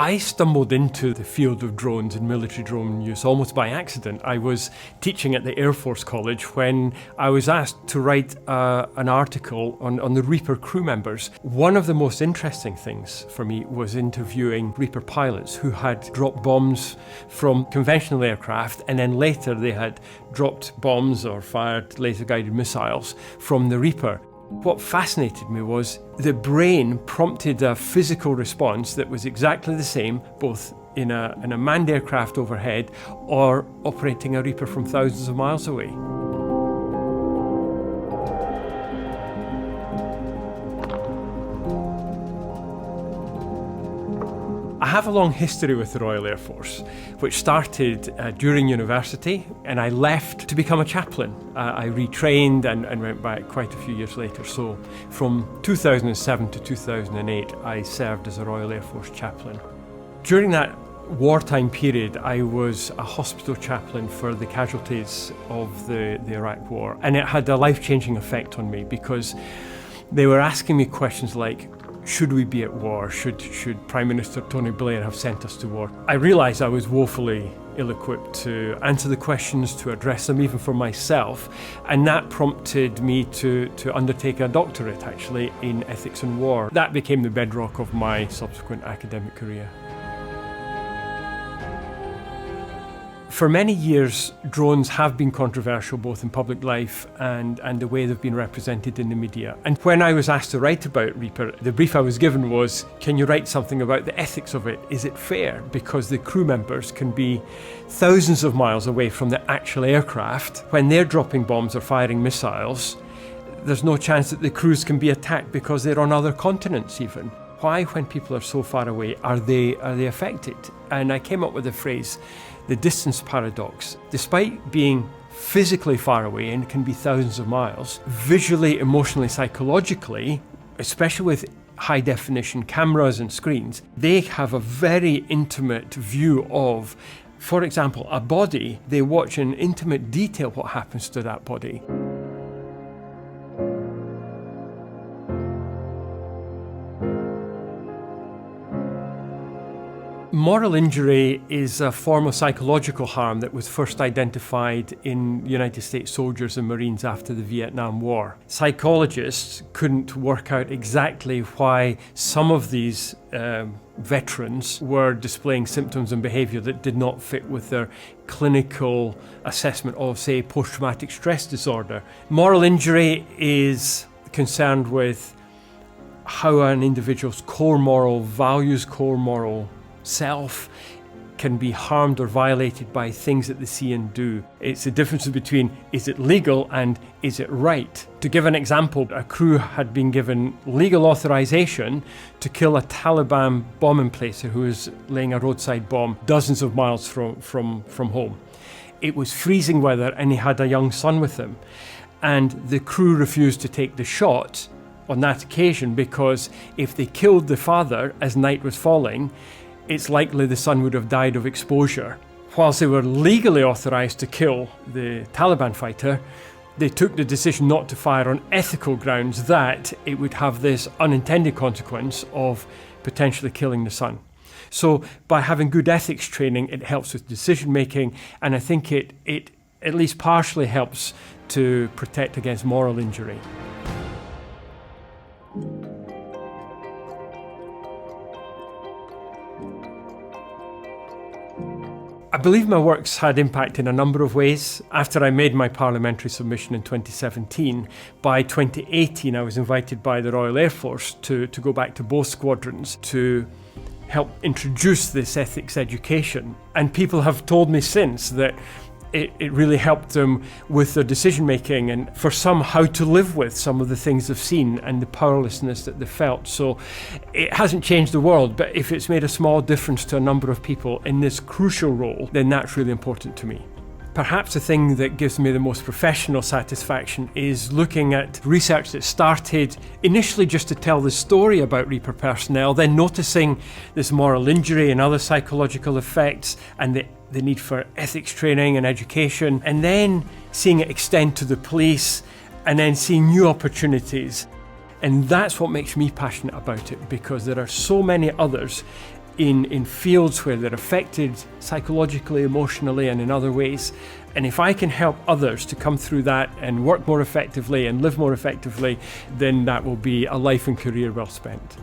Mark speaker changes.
Speaker 1: I stumbled into the field of drones and military drone use almost by accident. I was teaching at the Air Force College when I was asked to write an article on the Reaper crew members. One of the most interesting things for me was interviewing Reaper pilots who had dropped bombs from conventional aircraft, and then later they had dropped bombs or fired laser-guided missiles from the Reaper. What fascinated me was the brain prompted a physical response that was exactly the same, both in a manned aircraft overhead or operating a Reaper from thousands of miles away. I have a long history with the Royal Air Force, which started during university, and I left to become a chaplain. I retrained and went back quite a few years later. So from 2007 to 2008, I served as a Royal Air Force chaplain. During that wartime period, I was a hospital chaplain for the casualties of the Iraq War, and it had a life-changing effect on me because they were asking me questions like, should we be at war? Should Prime Minister Tony Blair have sent us to war? I realised I was woefully ill-equipped to answer the questions, to address them even for myself, and that prompted me to undertake a doctorate actually in ethics and war. That became the bedrock of my subsequent academic career. For many years, drones have been controversial both in public life and the way they've been represented in the media. And when I was asked to write about Reaper, the brief I was given was, can you write something about the ethics of it? Is it fair? Because the crew members can be thousands of miles away from the actual aircraft. When they're dropping bombs or firing missiles, there's no chance that the crews can be attacked because they're on other continents even. Why, when people are so far away, are they affected? And I came up with the phrase, the distance paradox. Despite being physically far away, and can be thousands of miles, visually, emotionally, psychologically, especially with high definition cameras and screens, they have a very intimate view of, for example, a body. They watch in intimate detail what happens to that body. Moral injury is a form of psychological harm that was first identified in United States soldiers and Marines after the Vietnam War. Psychologists couldn't work out exactly why some of these veterans were displaying symptoms and behaviour that did not fit with their clinical assessment of, say, post-traumatic stress disorder. Moral injury is concerned with how an individual's core moral values, core moral self can be harmed or violated by things that they see and do. It's the difference between is it legal and is it right. To give an example, a crew had been given legal authorization to kill a Taliban bomb emplacer who was laying a roadside bomb dozens of miles from home. It was freezing weather and he had a young son with him. And the crew refused to take the shot on that occasion because if they killed the father as night was falling, it's likely the son would have died of exposure. Whilst they were legally authorized to kill the Taliban fighter, they took the decision not to fire on ethical grounds that it would have this unintended consequence of potentially killing the son. So by having good ethics training, it helps with decision making, and I think it at least partially helps to protect against moral injury. I believe my work's had impact in a number of ways. After I made my parliamentary submission in 2017, by 2018 I was invited by the Royal Air Force to go back to both squadrons to help introduce this ethics education. And people have told me since that it really helped them with their decision making, and for some how to live with some of the things they've seen and the powerlessness that they felt. So it hasn't changed the world, but if it's made a small difference to a number of people in this crucial role, then that's really important to me. Perhaps the thing that gives me the most professional satisfaction is looking at research that started initially just to tell the story about Reaper personnel, then noticing this moral injury and other psychological effects and the need for ethics training and education, and then seeing it extend to the police and then seeing new opportunities. And that's what makes me passionate about it, because there are so many others in fields where they're affected psychologically, emotionally, and in other ways. And if I can help others to come through that and work more effectively and live more effectively, then that will be a life and career well spent.